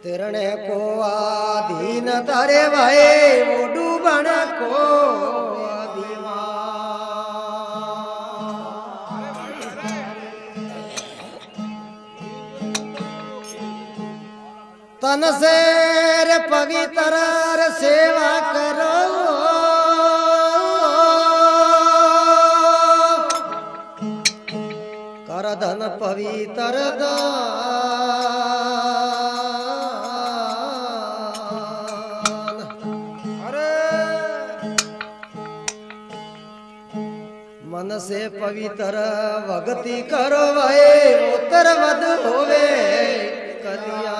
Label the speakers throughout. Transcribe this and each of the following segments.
Speaker 1: तेरने को आधीन तारे भाई मोडू बन को तन से पवित्र सेवा करो कर धन पवित्र दान। मन से पवित्र भक्ति करो भाई उत्तर वध होवे कलिया।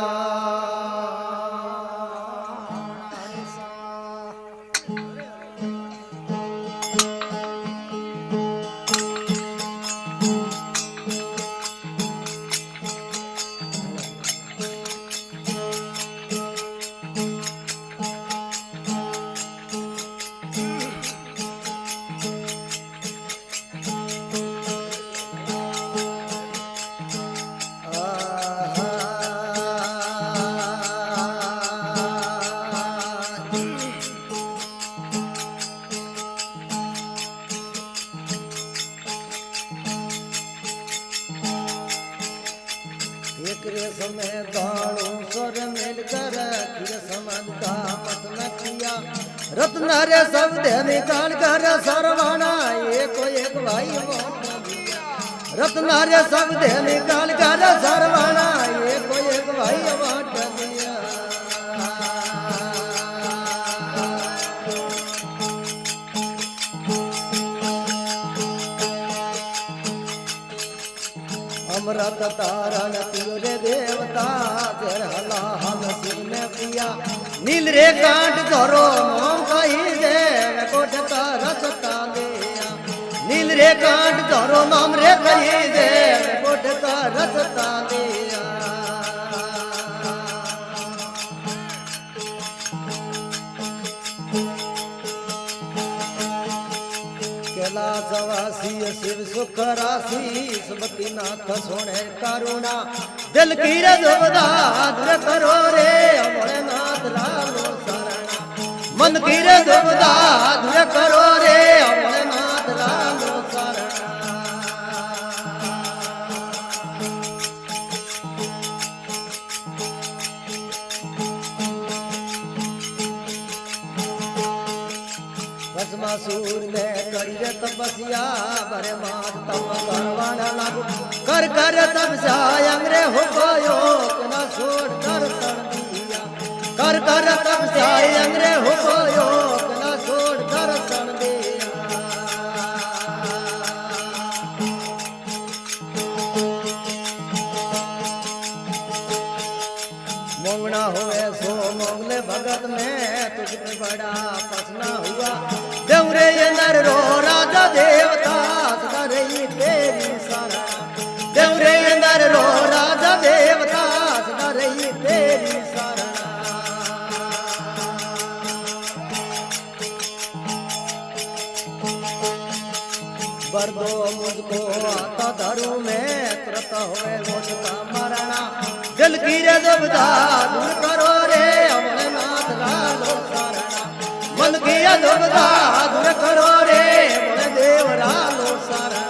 Speaker 1: समय दाणु स्वर मिलकर समाज का मत न किया रत्न रे शब्द निकाल कर सरवाना एक एक भाई रत्न रे शब्द निकाल कर सरवाना एक एक भाई बांट दिया। अमृत तारण तिरे देवता तेरे हला हम सिर में पिया नील रे कांट धरो नाम कही दे कोट का रसता लिया नील रे कांट धरो नाम रे कही दे कोट का रसता लिया। कैलाशवासी शिव सुख राशि सुमति नाथ सोने करुणा दिल की दुविधा दूर करो रे अमरनाथ लालो शरणा मन की दुविधा दूर करो रे अमरनाथ लालो शरणा। भस्मासुर ने करी तपस्या बरे मात तप करवाना लागू कर कर तब जायम रे हो गयो ना छोड़ कर दिया कर कर तब जायम रे हो गयो ना छोड़ कर दिया। मोंगना होए सो मोंगले भगत में तुझ पे बड़ा पसना हुआ देवरे अंदर रो राजा देवता सदा रही तेरी शरण देवरे अंदर रो राजा देवता सदा रही तेरी शरण। वर दो मुझको आता धरू में तुरंत होए मुझका मरना दिल की रे दुविधा दूर करो रे अमरनाथ लालो शरणा मन की दुविधा दूर करो रे बोले देव लालो शरणा।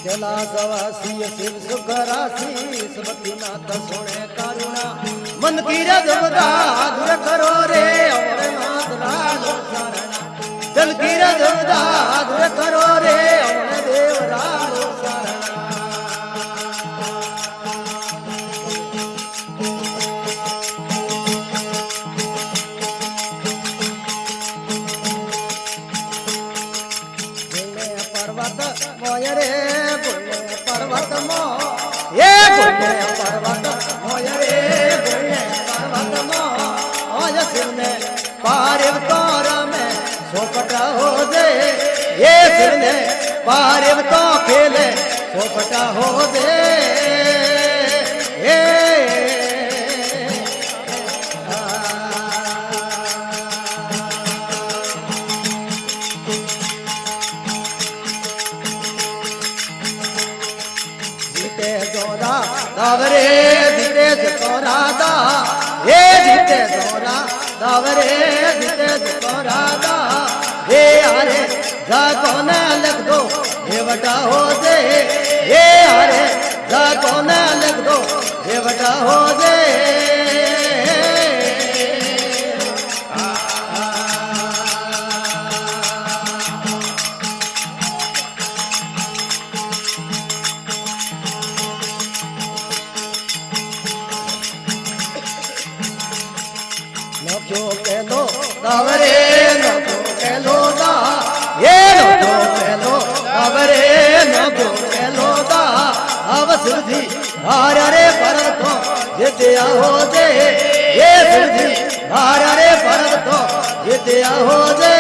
Speaker 1: कैलाशवासी शिव सुख राशि सुमति नाथ सोने करुणा मन की दुविधा दूर करो रे अमरनाथ लालो शरणा दिल की दुविधा दूर करो रे देव लालो शरणा। पर्वत मोय रे पर्वत मो ये पर्वत मोय रे पर्वत मो सिर में पारिव तारा में सोपट हो दे ये सिर में पारिव तो खेले सोपट हो दे। જીતે જોરા દાવરે જીતે જોરા દા હે જીતે જોરા દાવરે જીતે જોરા દા હે હરે જાગોને લખ દો હે વટા હો દે હે હરે જાગોને લખ દો હે વટા હો દે जो के लो दावरे नो जो के लो दा ये नो जो के लो दावरे नो जो के लो दा अवसुधी हार रे परत तो जितिया हो दे ये सुधी हार रे परत तो जितिया हो दे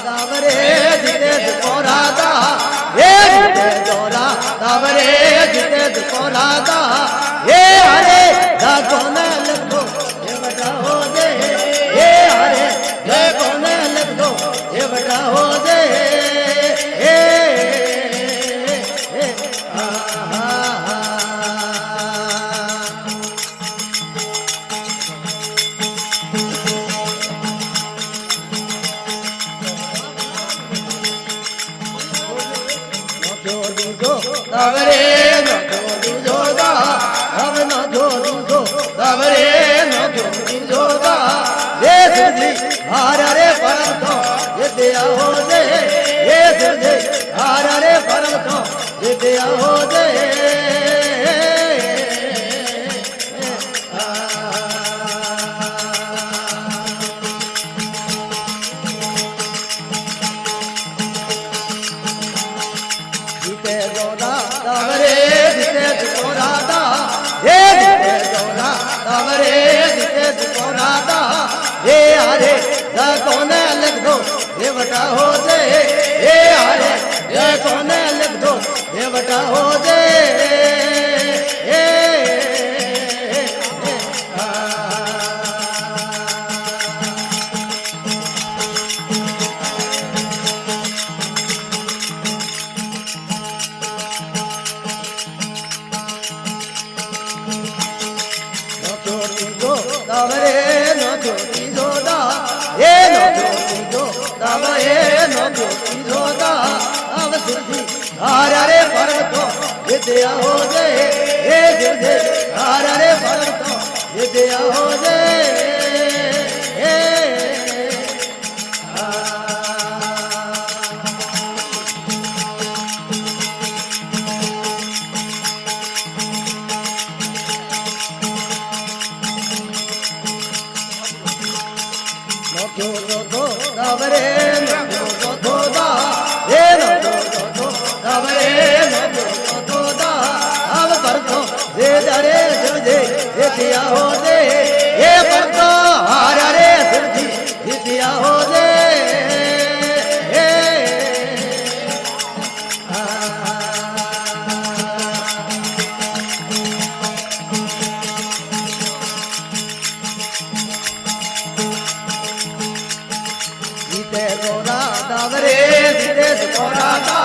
Speaker 1: दावरे जिते जोरा दा हे जिते जोरा दावरे जिते जोरा दा हे हरे जागोने लख दो हे वटा हो दे हे हरे जागोने लख दो हे वटा हो दे हे दावरे नो जो दा हम नो जो दावरे नो जो दा ये सुधी हार रे परम तो ये दिया हो दे ये सुधी हार रे परम तो ये दिया हो दे दावरे जिते जोरा दा हे जिते जोरा दावरे जिते जोरा दा हे हरे जागोने लख दो हे वटा हो दे हे हरे जागोने लख दो हे वटा हो दे दावरे नो जो दा हे नो जो दावरे नो जो दा अवसुधी हार रे परम तो जितिया हो दे हे जिते हार रे परम तो जितिया हो दे दावरे नो जो दा हे नो जो दावरे नो जो दा अब कर दो हे दरे सुधी जितिया हो दे हे पर तो हार रे सुधी जितिया हो दे दावरे जिते जोरा दा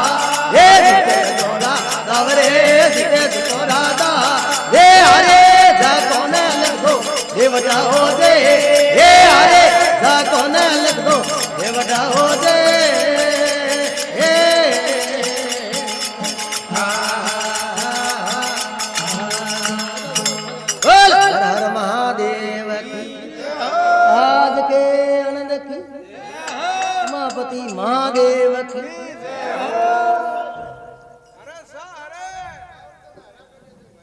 Speaker 1: हे जिते जोरा दावरे जिते जोरा दा हे हरे जागोने लख दो हे वटा हो दे हे हरे जागोने लख दो हे वटा हो दे बोल हर हर महादेव की आज के आनंद की उमापति महादेव की